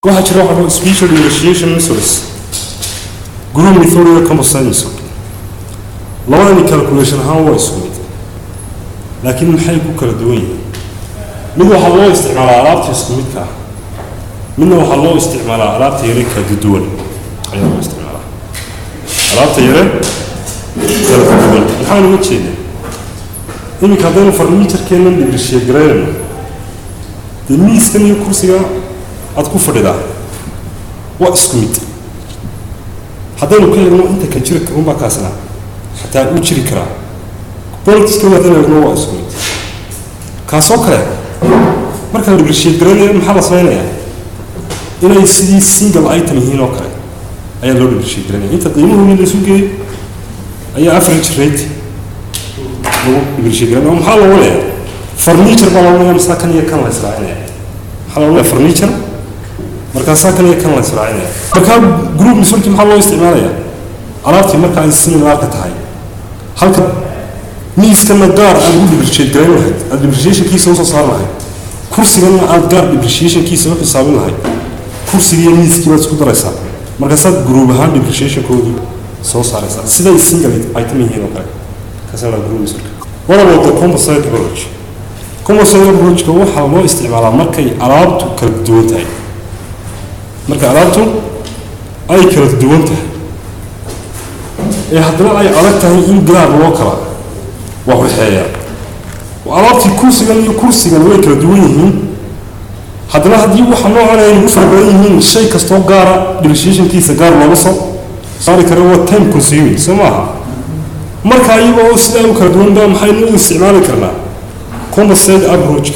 waxaa jira waxa loo special negotiation methods group method iyo composite method labadani calculation ahaan waa isku mid laakiin maxay ku kala duwan yihiin mid waxa loo isticmaalaa alaabta isku midka ah midna waxa loo isticmaalaa alaabta yare kala duwan ayaa loo isticmaalaa alaabta yare kala duwan waxaan uga jeedaa in ka hadaynu furniture-keena dhigriye gareeyno miiskan iyo kursiga aad ku fadhidaa waa isku mid haddaynu ka eegno inta ka jiri karo baa kaasna xataa uu jiri karaa politiska wadana eegno waa isku mid kaasoo kale marka la dhigriye gareeyo maxaa la samaynayaa inay sidii single item yihiin oo kale ayaa loo dhigriye gareeyaa inta qiimuhu la isu geeyo ayaa average rate lagu dhigriye gareeyaa maxaa loo leeyahay furniture baa loo leeyahay masakan iyo kan la israacinaya maxaa loo leeyahay furniture markaasaa kan iyo kan la israacinaya markaa group misurki maxaa loo isticmaalayaa alaabtii marka ay similarka tahay halka miiskana gaar aad ugu dhigriye gareyn lahayd aad depreciationkiisa usoo saar lahayd kursigana aad gaar depreciationkiisa u xisaabin lahayd kursigii miiskii baad isku daraysaa markaasaad group ahaan depreciationkoodii soo saaraysaa siday single item yihiin oo kale kaasa la group misurka walaalo the composite approach composite approach waxaa loo isticmaalaa markay alaabtu kala duwan tahay marka alaabtu ay kala duwan tahay haddana ay adag tahay in gaar loo kala waxeeya alaabtii kursigan iyo kursigan way kala duwan yihiin haddana haddii waxa noocan ay ugu farbadan yihiin shay kastoo gaara depreciationkiisa gaar looga soo saari karo waa time consuming soo maaha marka iyagoo sidaa u kala duwan baa maxaynu u isticmaali karnaa composite approach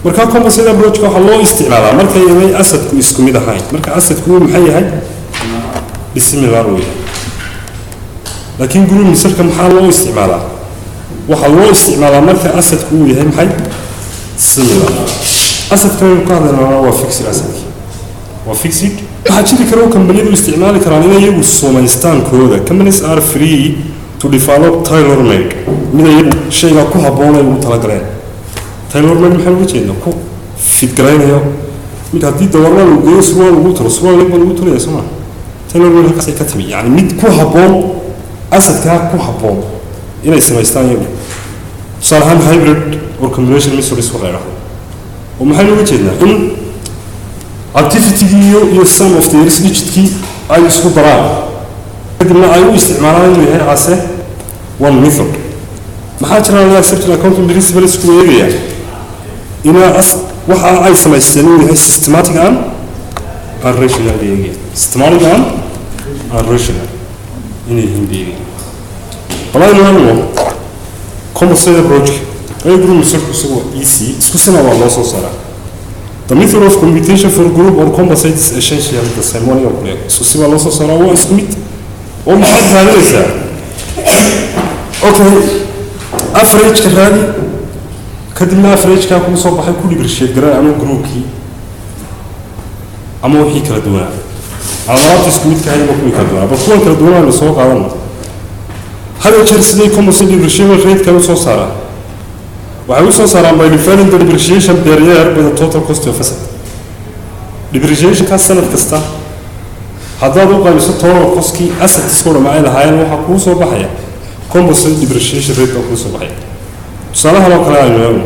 marka composite approach waxa loo isticmaalaa marka ay asadku isku mid ahayn marka asadku maxay yahay similar way laakiin group misalka maxaa loo isticmaalaa waxa loo isticmaalaa marka asadku uu yahay maxay similar asadka ka hadlaynaa waa fixed asset waa fixed waxa jiri karo kambaniyadu isticmaali karaan inay iyagu soomaystaan kooda companies are free to develop tailor made mid ay shayga ku habboon ay ugu talagaleen tailor made maxay ugu jeednaa ku fit garaynayo mid haddii dawarna lagu geeyo suwaal ugu talo suwaal lagu talo soma tailor made halkaas ay ka timi yani mid ku habboon asadka ku habboon inay samaystaan iyagu tusaale ahaan hybrid or combination methods waxay dhahdaan oo maxay ugu jeednaa in activity iyo sum of the years digit ay isku daraan kadibna ay u isticmaalaan inuu yahay ase one method maxaa jira la accepted accounting principles ku eegaya ina waxa ay samaysteen inuu yahay systematic and rational eegaya systematic and rational inay hindi balayno composite approach ay group circle easy isku sina waa loo soo saaraa the method of computation for group or composite is essentially the same one of so si waa loo soo saaraa waa isku mid oo maxay raadinaysaa okay average ka raadi kadibna average ka ku soo baxay ku dhigriye garay ama groupkii ama wixii kala duwanaa alaabta isku mid ka hayba ku kala duwanaa bal kuwan kala duwanaa la soo qaadan hada jeer sidee composite depreciation rate ka soo saaraa waxay u soo saaraan by defining the depreciation per year by the total cost of asset depreciation ka sanad kasta haddaad u qaybiso total cost-kii asset-iska oo dhammaan lahaayeen waxaa kuu soo baxaya composite depreciation rate oo kuu soo baxaya tusaalahan oo kale aynu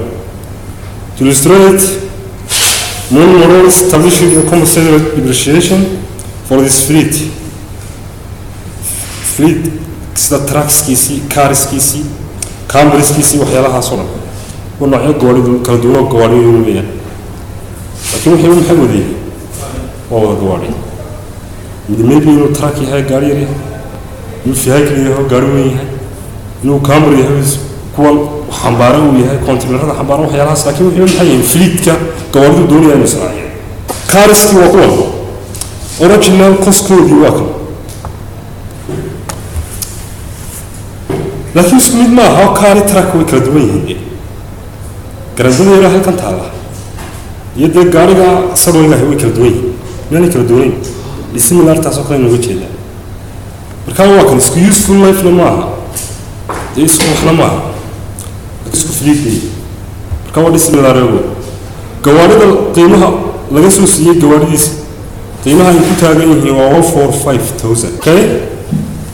to illustrate one model establishing a composite depreciation for this fleet sida truckskiisii carskiisii cambriskiisii waxyaalahaas oo dhan waa noocyo gawaaridu kala duwan gawaaridu leeyahay laakiin wixii maxay wadiyay waa wada gawaari maybe inuu truck yahay gaari yar inuu vehicle yahay gaari weyn yahay inuu camry yahay kuwan xambaara uu yahay container-rada xambaara waxyaalahaas laakiin wixii maxay yihiin fleet-ka gawaaridu doonayaan inuu sameeyo carski waa kuwan original cost-koodii waa kan laakiin isku mid maaha kaari truck way kala duwan yihiin garandada yara halkan taala iyo dee gaariga saroo ilaahay way kala duwan yihiin meelay kala duwanayn similar taasoo kale nooga jeedaa markaa waa kan isku useful life-na maaha dee isku waxna maaha isku fliiqay markaa waa similar gawaarida qiimaha laga soo siiyey gawaaridiisa qiimaha ay ku taagan yihiin waa 145,000 okay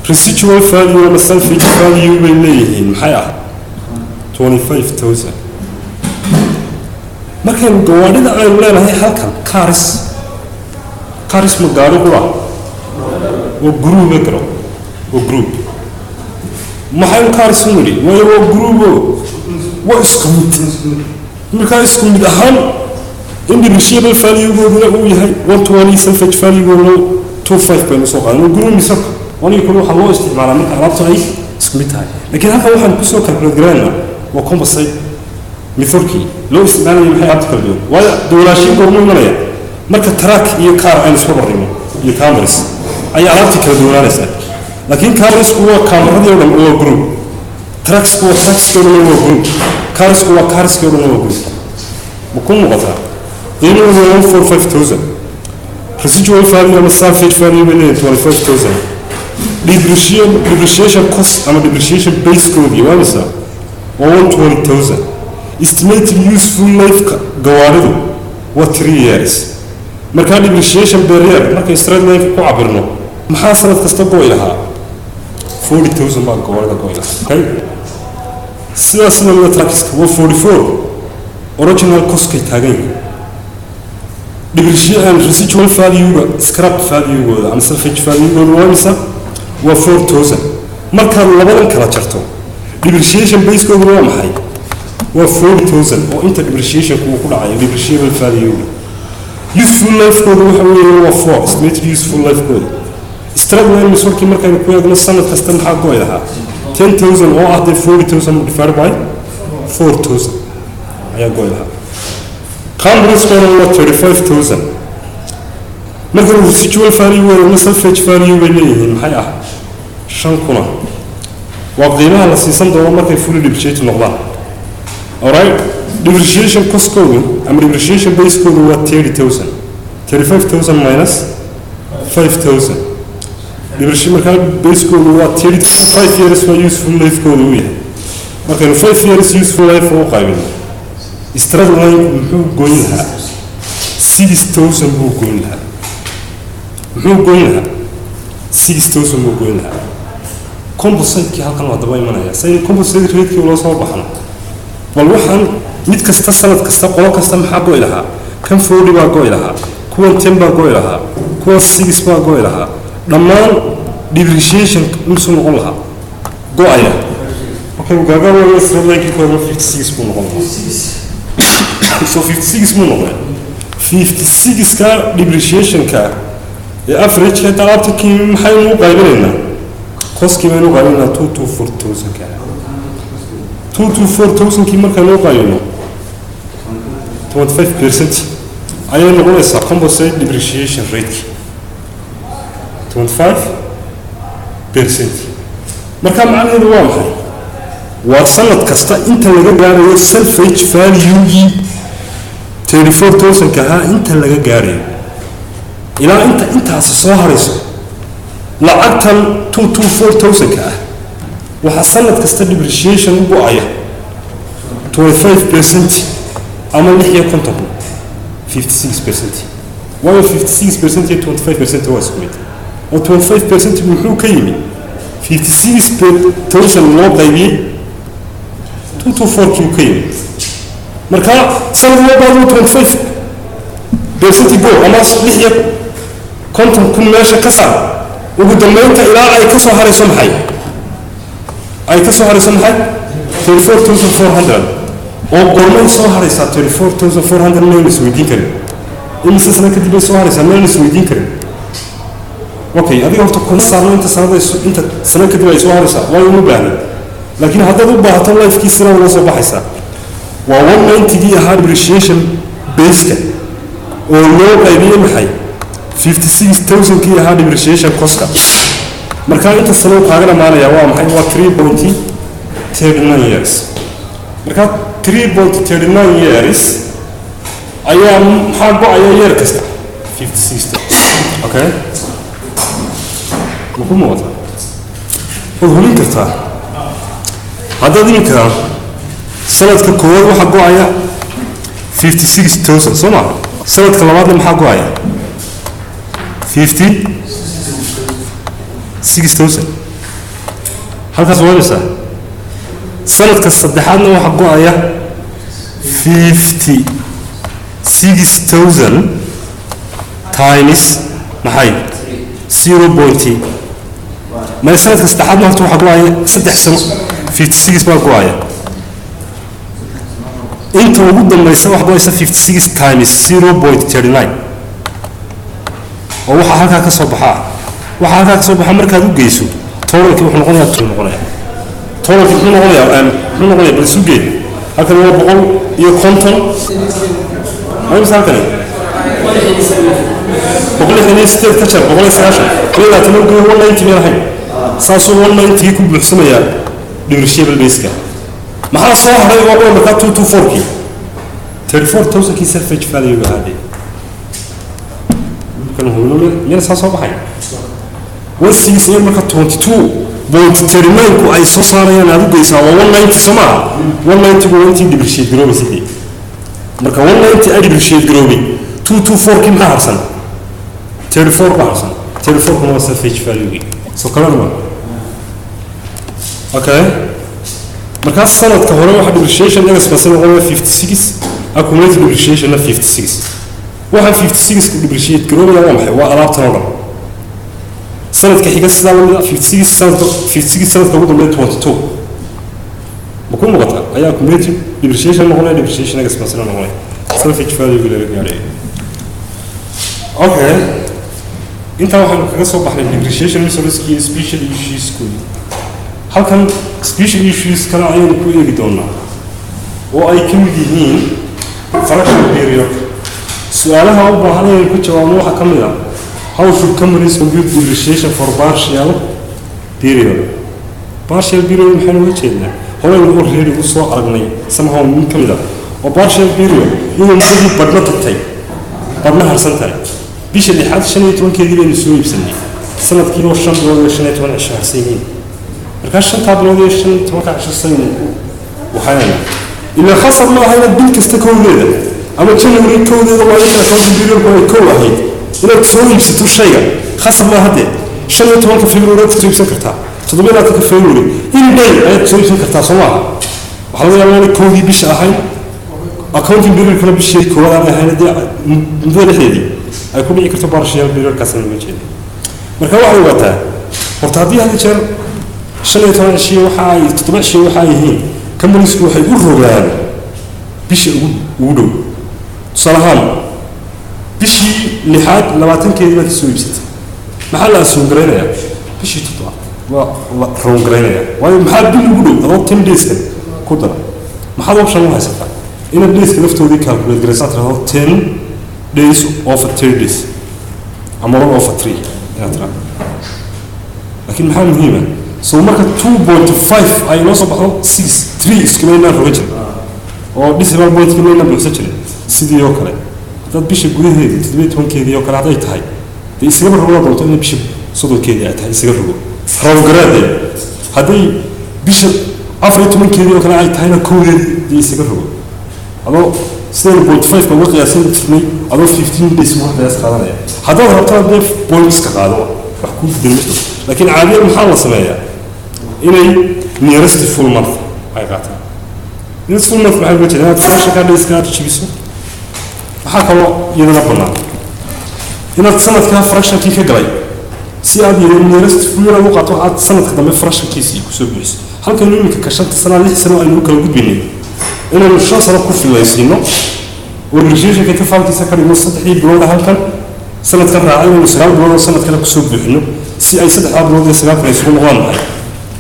residual value ama salvage value bay leeyihiin maxay ah 25,000 markaan gawaadhida aynu leenahay halkan cars ma gaadhi qura oo group garo oo group maxay cars nuri way oo group waa isku mid markaa isku mid ahaan independent value goodna uu yahay 120 salvage value goodna 25 baynu soo qaadanay group misarka wani kullu waxa loo isticmaalaa marka alaabta ay isku mid tahay laakiin halkan waxaan ku soo calculate garaynaa waa compensate mithalkii loo isticmaalayo maxay aad kala duwan waa dawlaashin goorma imanaya marka track iyo car aynu isku barrimo iyo cameras ay alaabtii kala duwanaanaysaa laakiin cameras waa cameradii oo dhan oo group tracks waa tracks oo dhan oo group cars waa cars oo dhan oo group ma ku muuqataa qiimuhu waa 145,000 residual value ama salvage value bay leeyihiin 25,000 depreciation cost ama depreciation base koodii waa misa waa 120,000 estimated useful life gawaaridu waa 3 years markaa depreciation per year markay straight line ku cabirno maxaa sanad kasta go'i lahaa 40,000 baa gawaarida go'i lahaa okay sidaas sida trackiska waa 44 original cost kay taagan yihiin depreciation and residual value scrap value ama salvage value waa misa waa 4,000 marka labadan kala jarto depreciation base koodu waa maxay waa 40,000 oo inta depreciation ku dhacayo depreciable value useful life koodu waxa weeye waa 4 estimated useful life koodu straight line misalkii markaynu ku eegno sanad kasta maxaa go'i lahaa 10,000 oo ah 40,000 divided by 4,000 ayaa go'i lahaa cameras koodu waa 35,000 marka residual value ama salvage value bay leeyihiin maxay ah 5,000 waa qiimaha la siisan doono markay fully depreciated noqdaan alright depreciation cost code ama depreciation base code waa 30,000 35,000 minus 5,000 depreciation markaa base code waa 35 years waa useful life code uu yahay markaynu 5 years useful life u qaybino straight line muxuu goyn lahaa 6,000 buu goyn lahaa muxuu goyn lahaa 6,000 buu goyn lahaa composite-kii halkan waa daba imanaya saynu composite rate-kii loo soo baxno bal waxaan mid kasta sanad kasta qolo kasta maxaa go'i lahaa kan 40 baa go'i lahaa kuwan 10 baa go'i lahaa kuwan 6 baa go'i lahaa dhammaan depreciation inuu noqon lahaa go'aya okay gaaga waa isla like ko 56 buu noqon lahaa so 56 buu noqon 56 ka depreciation ka average ka talaabta kii maxay u qaybinaynaa qoskii baynu qaybinaa 224,000 ka 224,000 kii marka loo qaybino 25% ayay noqonaysaa composite depreciation rate 25% marka macnaheedu waa maxay waa sanad kasta inta laga gaarayo salvage value 34,000 ka ah inta laga gaarayo ilaa intaasi soo harayso lacagtan 224,000 ka ah waxa sanad kasta depreciation u go'aya 25% ama 56 waa 56% iyo 25% waa isku mid oo 25% muxuu ka yimi 56,000 loo qaybiyey 224 kii ka yimi marka sanad walba 25% go ama 56 meesha ka saar ugu dambeynta ilaa ay ka soo harayso maxay 34,400 oo goormay soo haraysaa 34,400 meel is weydiin karin imise sana kadib ay soo haraysaa meel is weydiin karin okay adiga horta kuna saarno inta sana kadib ay soo haraysaa waa uma baahna laakiin haddaad u baahato lifekii sina uga soo baxaysaa waa 190 ahaa depreciation base-ka oo loo qaybiyey maxay 56,000 kii ahaa depreciation cost-ka markaa inta sano kaaga dhamaanaya waa maxay waa 3.39 years markaa 3.39 years ayaa maxaa go'aya year kasta 56 okay muxuu muuqata waad hulin kartaa haddaad iminka sanadka koowaad waxaa go'aya 56,000 soo maa sanadka labaadna maxaa go'aya 56,000 halkaas waanaysaa sanadka saddexaadna waxa go-aya 56,000 times maxay 0.1 ما sanadka saddexaadna horta waxa go-aya 3 sano 56 baa go-aya inta ugu dambaysa waxa go-aysa 56 times 0.39 oo waxa halkaa ka soo baxa markaad u geyso totalki wuxuu noqonayaa totalki wuxuu noqonayaa bal isu geey halkan waa 150 ay halkan boqol iyo sideed ka jar boqol iyo sagaashan ilaa tan ugu 190 meel ahayn saasoo 190 ku buuxsamaya depreciable base-ka maxaa soo haray oo marka 224 34,000 kii salvage value gaadhay kan hubinole meel saasoo baxay wasiisay marka 22.39 ku ay soo saarayaan aad u geysaa waa 190 soma 190 waa intii depreciate garoobay sidii marka 190 ay depreciate garoobay 224 kii maxaa harsan 34 baa harsan 34 kuna waa salvage value soo kala ma okay markaas sanadka hore waxa depreciation laga soo noqonaya 56 accumulated depreciation 56 waxa 56 ku depreciate garoobay waa maxay waa alaabtan oo dhan sanadka xiga sida la 56 sanadka ugu dambeeyay 22 muku muuqata ayaa accumulated depreciation noqonaya depreciation laga soo noqonaya salvage value laga gaaray okay inta waxaan kaga soo baxnay depreciation resource key special issues ku halkan special issues kala ayaan ku eegi doonaa oo ay ka mid yihiin fraction period su'aalaha u baahan in ku jawaabno waxa ka mid ah how should companies compute depreciation for partial period maxay loo jeedaa hore ugu reeri u soo aragnay somehow min ka mid ah oo partial period inuu muddo badna tagtay badna harsan tahay bisha lixaad 15 baynu soo iibsanay sanadkii oo 5 bilood iyo 15 cisho harsanyiin marka 5 bilood iyo 15 cisho sanad waxaana ila khasar ma hayna bil kasta koodeeda ama January koodeeda waa inta accounting period ko ahayd inaad soo iibsato shayga khasar ma hadde 15 February aad soo iibsan kartaa 17 February in day aad soo iibsan kartaa Soomaaliya waxa laga yaabaa in koodii bisha ahayd accounting period kala bishii koowaad ahayd muddo dhexdeedii ay ku dhici karto partial period ka san weeyeen marka waxa wataa horta hadii hal jeer 15 shii waxa ay 7 shii waxa ay yihiin companies waxay u rogaan bisha ugu dhow salaam bishii lixaad 20keedii baad soo iibsatay maxaa la soo gareynaya bishii todoba waa roon gareynaya waayo maxaa bil ugu dhow adoo 10 days ku dar maxaa option u haysataa inaad days laftoodii calculate garaysato 10 days of 3 days ama 1 of 3 inaad laakiin maxaa muhiim ah soo marka 2.5 ay loo soo baxdo 3 iskaleena roojin oo decimal point kaleena buuxsan jiray sidii oo kale dad bisha gudaheeda 17keedii oo kale haday tahay de isaga rogo doonto in bisha 3keedii ay tahay isaga rogo rogo garaade haday bisha 14keedii oo kale ay tahayna koodeedii isaga rogo ado 7.5 ka waqti asan tirnay ado 15 days wax daas qaadanaya haddii rabto def points ka qaado wax ku dilaysto laakiin caadiyan maxaa la sameeyaa inay nearest full month ay qaataan nearest full month maxay wajahdaa fresh ka dhiska jibiso waxa kaloo iyadana banaan inaad sanadka fractionkii ka galay si aad nearest full month u qaato aad sanadka dambe fractionkiisii ku soo buuxiso halka nimika ka shanta sano 6 sano aynu kala gudbinay inaan 5 sano ku filaysiino oo rejection ka tafaalkiisa ka dhigno 3 bilood halkan sanadka raacay inuu 9 bilood sanadka ku soo buuxino si ay 3 bilood iyo 9 bilood isugu noqon lahayd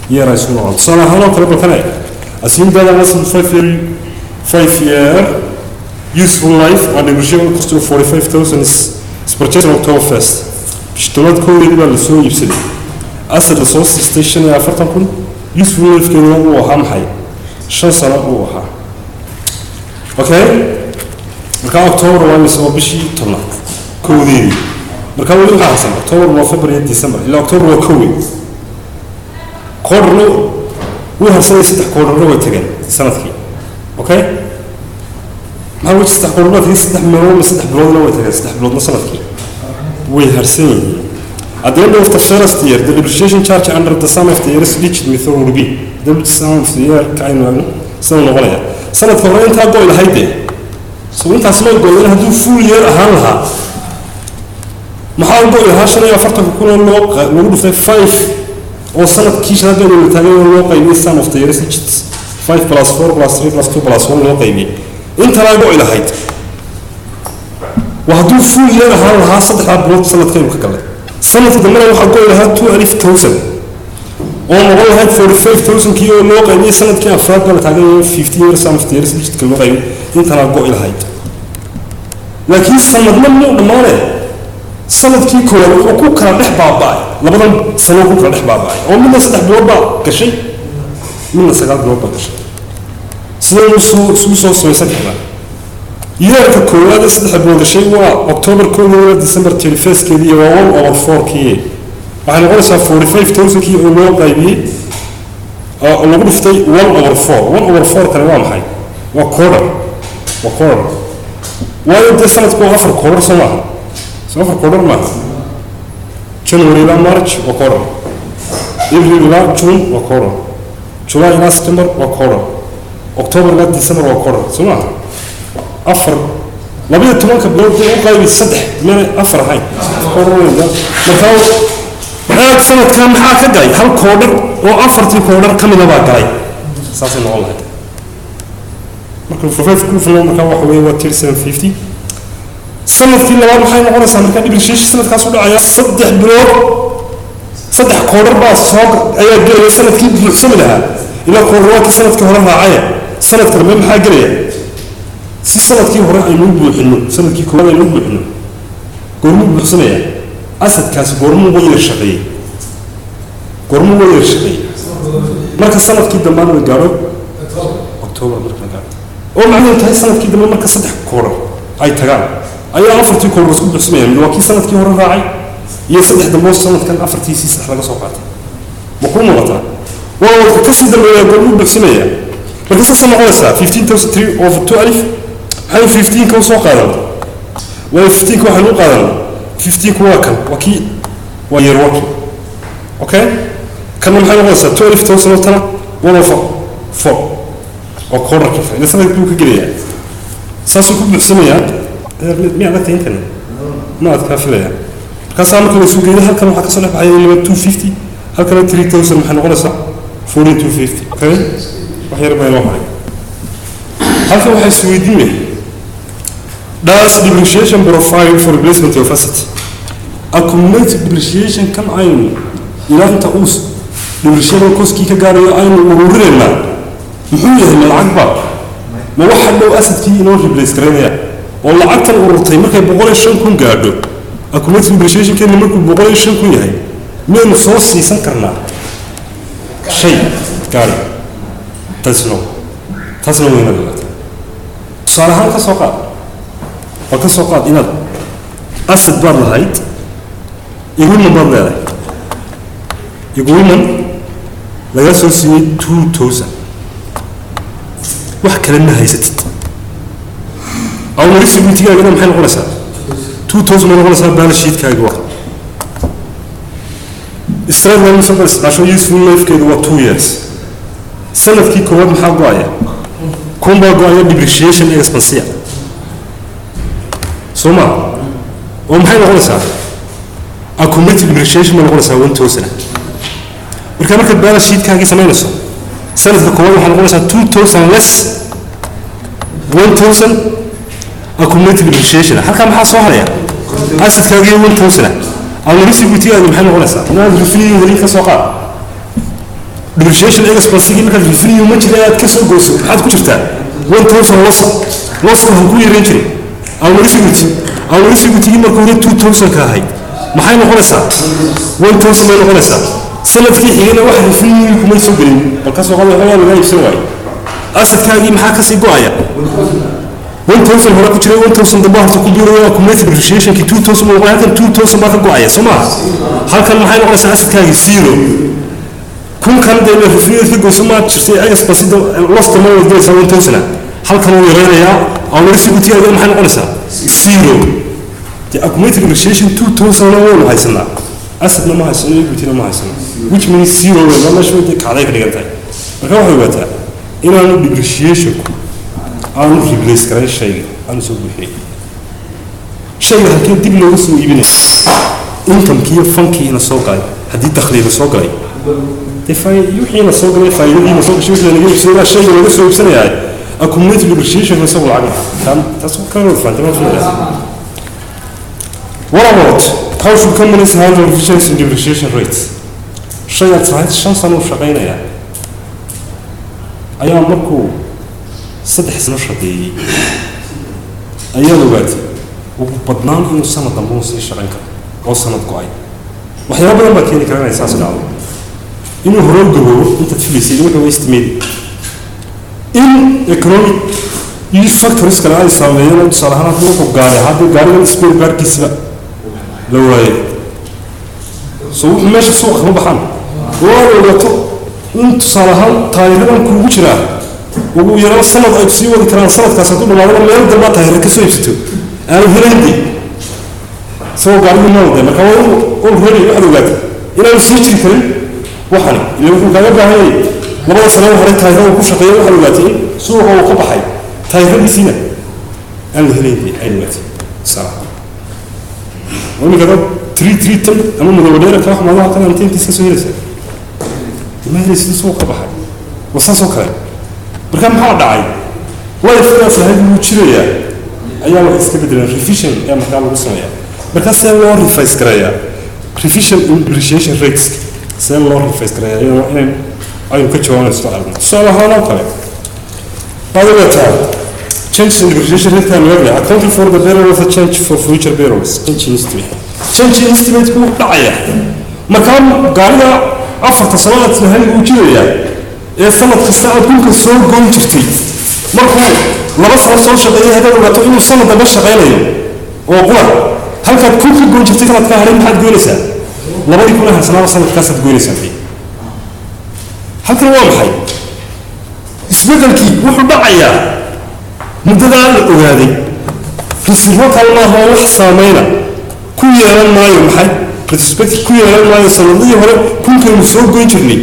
year isugu noqon sano ahaan oo kale balkanay assume that was 5-year useful life and depreciation cost of 45,000 is purchased on October 1st bishtood koodii baa la soo iibsaday asad resource station ee 40,000 useful life keena uu ahaa maxay 5 sano uu ahaa okay marka October waa soo bishii tobnaad koodii marka wali waxa xasan October waa February December ila October waa koodii qorno wuu harsanay 3 qorno way tageen sanadkii okay ma wuu 3 qorno tii 3 bilood way tageen 3 bilood sanadkii ويهرسين. At the end of the first year, the depreciation charge under the sum of the years reached method will be the sum of the year كأنه سنة نغلية سنة كورين تابو إلى هيدا so أنت أسمع يقول إنها دو full year أهانها محاول بقول إنها شنو يفرق يكون الواقع نقول في 5 أو سنة كيش هذا اللي تلاقيه الواقع يبي sum of the years reached 5 plus 4 plus 3 plus 2 plus 1 الواقع يبي أنت لا يقول إلى هيدا وهدو full year أهانها صدق عبود سنة كيف كله سنة دمنا وحقول لها 2,000 وما والله هاد 45,000 كيلو الواقع دي سنة كان أفراد ولا تعجبني 15 years 50 years بيجت كل واقع أنت راجع إلى هاي لكن سنة دمنا ما له سنة كي كولا وكو كان نحبا باي لبنا سنة كو كان نحبا باي أو من الناس نحبوا با كشيء من الناس قاعد با كشيء سنة سو سكنا يارك كولا ده سنحبوا كشيء وا أكتوبر كولا ديسمبر 31 كذي وأول أو 4 كي waxaan noqonaysaa 45,000 kii oo loo qaybiyay oo lagu dhiftay 1/4 kale waa maxay waa quarter waayo inta sanadku waa 4 quarter soo maaha soo 4 quarter ma January ila March waa quarter April ila June waa quarter July ila September waa quarter October ila December waa quarter soo maaha afar labada tobanka bilood u qaybiyay 3 meel afar ahayn quarter markaa هذا سنة كم حاجة جاي هل كودر أو أفرتي كودر كم إذا باقي ساسين والله ممكن فوقف كل فلان مكان واحد وتير 750 سنة في اللي حين نقول سنة كان يبي شيء سنة كاسود عيا صدق بلور صدق كودر بس صار أي جاي سنة كيف يحسب لها إلا كودر سنة كهرباء عيا سنة كرمم حاجة جاي سنة كيف هراء ينوب بحنو سنة كيف كودر ينوب بحنو كرمم بحسنية أسد كاس قرمو غير شقي مركز سنة كده ما نقدره أكتوبر مركز نقدر أو معناه تهي سنة كده ما مركز صدق كورة أي تجار أي أفرتي كورة بس كل بسمية من وكي سنة كده هو راعي يصدق دموع سنة كان أفرتي سيس حلقة صوقات بقول مرة وهو كسر دم يقولون بسمية مركز سنة غلسة 15,003 over 2,000 هاي 15 كم سوق هذا و 15 كم حلو هذا 15 كواكل وكي ويروكي أوكي كنا محل غلسة 12 توصل ترى ولا فوق وكورة كيف إذا سنة يكون كجريء ساسو كل بسمية مية على تين ما أتكافل يعني كسامة كل سوق إذا هل كانوا حكسنا بعيا اللي 250 هل كانوا 3,000 محل غلسة 4,250 أوكي وحير ما يروح عليه هل كانوا حيسويدين Does depreciation profile for replacement of asset accumulated depreciation كم عين إلى أن تقوس depreciation cost كي كجاري عين ورورنا محوله من العقبة ما واحد لو asset كي إنه replace كرينيا والله أكثر ورطي ما كان بقول الشن كون قاعدو accumulated depreciation كان نمرك بقول الشن كون يهاي من صوص يسكرنا شيء قاري تسنو هنا دلوقتي صراحة كسوقات وكسوقات إن asset بار لهايت يقول من بار لهاي يقول من لا يسوي 2,000 واحد كلامنا هاي ستة أو مريض يقول تيجي أنا محل غلسة 2,000 من غلسة بالشيء كايجوا استراد من مسافة عشان يسوي لايف كده 2 years سنة كي كواد محل قاية كم بقاية depreciation expensive سوما ومحل غلسة accumulated depreciation من غلسة 1,000 marka marka balance sheet kaagi sameynayso sanadka koowaad waxa noqonaysaa 2,000 less 1,000 accumulated depreciation halka maxaa soo haraya asset kaagi 1,000 ama receivable maxay noqonaysaa inaad revenue wali ka soo qaad depreciation expense marka revenue ma jira aad ka soo goyso maxaad ku jirtaa 1,000 loss ka ku yareen jiray ama receivable marka hore 2,000 ka ahayd maxay noqonaysaa 1,000 ma noqonaysaa سنة كي حين واحد فيه كم يسوقين والكسر قالوا هو ولا يسوي أسد كاجي محاكا سيقايا وين توصل هنا كتير وين توصل دبار تقول بيرو كوميت بريشيشن كي 2,000 وواحد 2,000 ما تقايا سما هل كان محايا ولا أسد كاجي زيرو كم كان دايما في فيه في قسمة تشتري أي سباسيدو لوست ما يقدر يسوي 1,000 هل كانوا يرينا أو نرسي كتير دايما محايا ولا زيرو the accumulated depreciation 2001 haysana asad ma haysana equity ma haysana which means zero wala shoo de kacday ka dhigantay marka waxa wata inaanu depreciation aanu replace karay shayga aanu soo buuxiyay shayga halkee dib loogu soo iibinay income kiyo funky ina soo galay haddii dakhliga soo galay defay yuxina soo galay faa'iidadiina soo gashay wixii laga soo shayga laga soo iibsanayay accumulated depreciation soo lacag kan taasoo kale fantama fiiras what about how should companies handle efficiency and depreciation rates shayga saacad 5 sano shaqeynaya ayaa markuu 3 sano shaqeeyay ayaa ogaatay ugu badnaan inuu sanad dambe uu sii shaqeyn karo oo sanad go'ay waxyaabo badan baa keeni karana isaas dhacdo inuu hore u gabo inta filisay wuxuu estimate in economic use factors kala ay saameeyeen tusaalahaan wuxuu gaaray haddii gaariga spare partkiisa la waayay soo meesha suuq kama baxan oo wato in tusaalahaan taayiradan kuugu jira ugu yaraan sanad ay sii wadi karaan sanadkaas hadduu dhamaado meel dalba taayir ka soo iibsato aan helindi soo gaariga ma wada marka oo hore waxa ogaatay inaan sii jiri karin waxan ilaa wuxuu kaaga baahan yahay labada sano hore taayirada ku shaqeeyay waxa ogaatay suuqa uu ka baxay taayiradiisina aan helindi ay ogaatay salaam ومن 3 تم أمام مدورية كراح موضوع كان 200 تسكسو هيرسة ما هي سوق بحر وصاصو كلام بركان محمد داعي ولا في هذه المشروع أيام إسكبدنا ريفيشن يا مكان الوصية بركان سيلور ريفايس كرايا ريفيشن إمبريشيشن ريتس سيلور ريفايس كرايا يعني أيام كتشوان السؤال هذا كلام هذا بتاع change in depreciation rate and revenue accounting for the bearer of the change for future bearers change estimate ku dhacaya markaan gaariga afarta sanaad lahayn uu jiraya ee sanad kasta aad kunka soo goyn jirtay markuu laba sano soo shaqeeyay hadda ogaato inuu sanad daba shaqeynayo oo qura halkaad kunka goyn jirtay sanadka harin maxaad goynaysaa labadii kun ah sanadkaas aad goynaysaa halkan waa maxay isbedelkii wuxuu dhacayaa muddada la ogaaday risibo kalma ha wax saameeyna ku yeelan maayo maxay perspective ku yeelan maayo sanadii hore kunkan soo goyn jirnay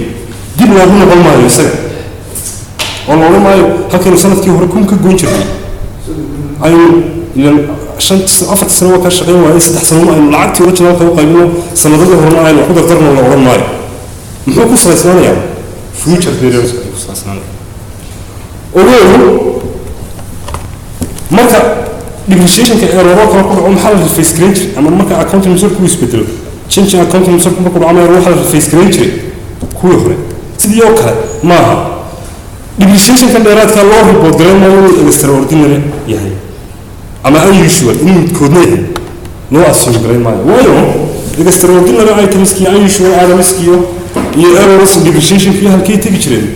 dib loogu noqon maayo isaga oo loo maayo halkan sanadkii hore kunka goyn jirnay ayuu ilan 4 sano ka shaqeyn waayay 3 sano ay lacagtii wada jooga ka qaybino sanadii hore ay ku dardarno la oran maayo muxuu ku salaysanayaa future periods ku salaysanayaa oo marka depreciation ka error ka ku dhaco maxaa la face grade ama marka accounting measure ku isbedelo change accounting measure ku dhaco ama waxa la face grade ku hore sidii oo kale maaha depreciation ka dheeraadka loo report garanayo inuu extraordinary yahay ama unusual in koodna yahay loo assume garanayo waayo extraordinary items ki unusual items ki iyo errors depreciation ki halkii tagi jireen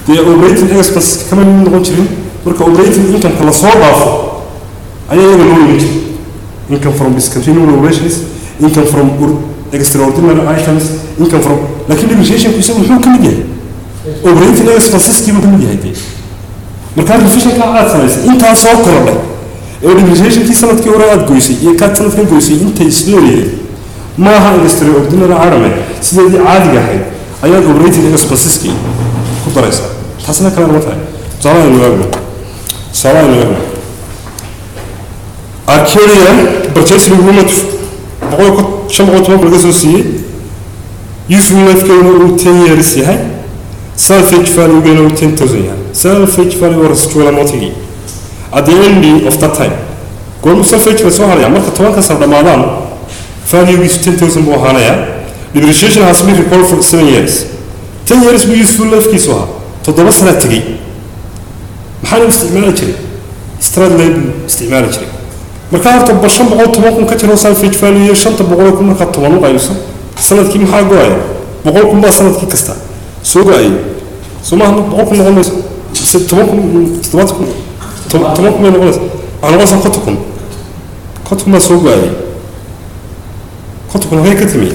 the operating expenses kama noqon jirin marka operating income kala soo dhaafo ayaa loo yimid income from discontinued operations income from extraordinary items income from laakiin depreciation ku isagu wuxuu kamid yahay operating expenses kii kamid yahay marka depreciation ka aad samaysay inta soo korodhay ee depreciation kii sanadkii hore aad goysay iyo ka sanadkan goysay inta isleeyahay maaha extraordinary item sidii caadiga ahayd ayaa operating expenses kii ku daraysa taasna kala ma tahay سواء Arcadia purchase agreement بقول شمعة تمام بالجسوسية useful life كانوا 10 years يعني salvage value كانوا 10,000 يعني salvage value ورسول الموتي at the end of that time قول salvage بس واحد يعني مرة طبعا كسر رمضان value is 10,000 بوهانا يعني depreciation has been recorded for 7 years 10 years useful life كيسوها تضرب سنة تجي محل استعمال جري استراد ليب استعمال جري مركان طب شن بقول تبغون كتير وصل في جفالي شن طب بقول كم مركان طبعا قايسون سنة كي محل قاي بقول كم بس سنة كي كستا سو قاي سو ما هم بقول كم نقول بس تبغون من نقول أنا بس كتكم سو قاي كتكم هيك كتمي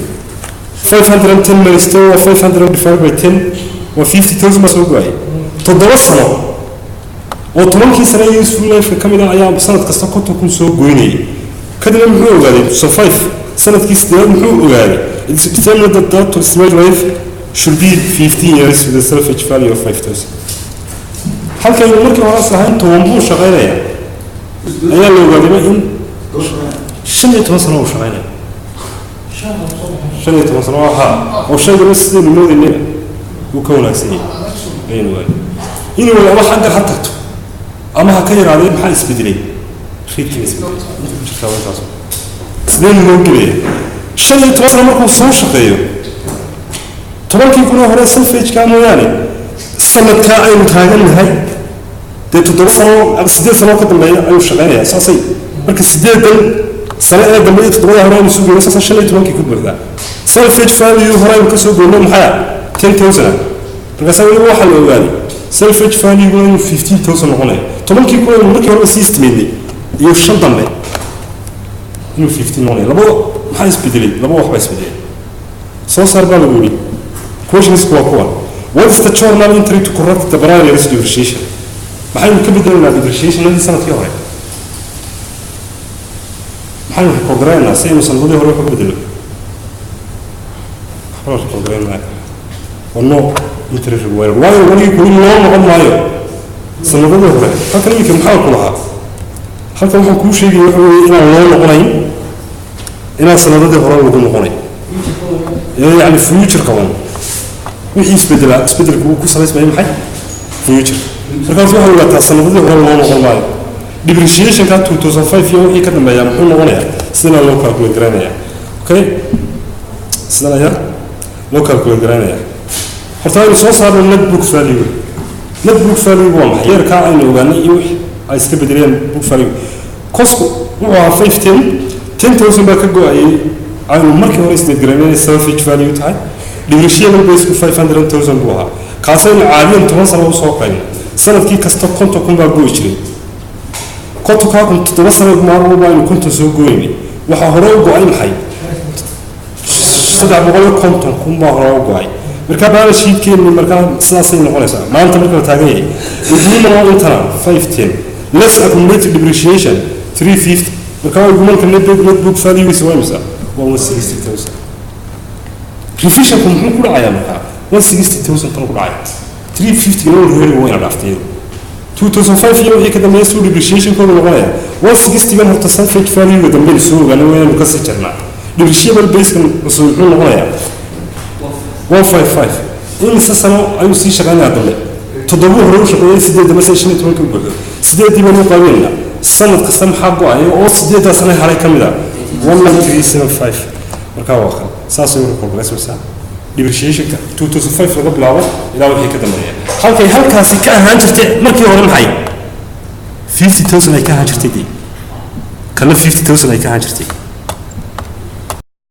510 مليستو و 500 divided by 10 و 50,000 مسو قاي تدرسنا وطبعاً كي سنة يوسف الله في كم إذا أيام سنة كستقط وكل سوق قويني كده لما هو قال survive سنة كيس ده هو قال it's determined that the estimated life should be 15 years with a salvage value of 5,000 هل كان يمكن أن أصلها أن تومبو شغالة يعني أيها لو قال إن شن يتواصلوا شغالة شن يتواصلوا أو شيء بس الموضوع اللي وكونه سنين أي نوع إنه ولا حاجة حتى أما هكير عليه بحال سبدلي خير كنيس سنين ممكن شن يتواصل مركو صوش شقيه طبعا كي يكونوا هنا سلفيج كانوا يعني سنة كائن متهاجم هاي ده تدرسوا سديد سنة قدم بين أيوة شغالة أساسي لكن سديد سنة قدم بين تدرسوا هنا يسوقون أساسا شن يتواصل كي كتب هذا سلفيج فاليو هنا يكسبوا منهم حياة 10,000 لكن سوي واحد الأولاني سلفيج فاليو 15,000 هنا طبعا كي يكونوا مركي هنا سيستم اللي يوشل ضمن إنه 15 هنا لبوا ما يسبدلي لبوا واحد يسبدلي صار بالغولي questions كوا what is the journal entry to correct the primary risk depreciation maxay ka bedelanaa depreciation hadii sanadkii hore maxay ku qoraynaa si aynu sanadii hore ku bedelo xaroos qoraynaa wano entry required waayo wali kulli loo noqon maayo sanadii hore halkan imika maxaa ku lahaa halkan waxaan kuu sheegay waxa weeye inaan loo noqonayn inaan sanadii hore lagu noqonayn يعني future كمان وحي اسبدل كو سلايس باي maxay future markaas waxa uu wataa sanadii hore loo noqon maayo depreciation ka 2005 iyo wixii ka dambeeyay muxuu noqonayaa sida loo calculate garanayaa okay sida loo calculate garanayaa horta ay soo saarno net book value waa maxay yarka aynu ogaanay iyo wixii ay iska bedelayaan book value cost waa 10,000 baa ka go'ayay aynu markii hore isla garanay salvage value tahay depreciation base 500,000 buu ahaa kaasayna caadiyan 10 sano u soo qayn sanadkii kasta konto kun baa go'i jiray konto ka kun 7 sano maarmo baa inuu konto soo go'ayay waxa hore u go'ay maxay 700 kun baa hore u go'ay marka baa sheekeen marka sidaas ay noqonaysaa maanta marka la taagan yahay ugu intana 510 less accumulated depreciation 350 marka ugu marka net book value is waa 160,000 revision كم هم كل عيا مكان 160,000 كم كل عيا 350 لون هو وين عرفتيه 2005 يوم هيك كده يسوي depreciation كل الغاية 160 كم هتصل في كفاية ودم السوق أنا وين مكسر جرنا depreciable base كم وصل كل الغاية 155 إن سنة أيو سي شغالين عدله تضربوه روش قوي سديد مثلا شنو تقول كل سديد دي بنو قوينا سنة قسم حقه أيو أو سديد سنة هاي كاملة 1375 marka waa kale saas ay progress wasa depreciation 2005 laga bilaabo ilaa wixii ka dambeeyay halkaasi ka ahaan jirtay markii hore maxay 50,000 ay ka ahaan jirtay kana 50,000 ay ka ahaan jirtay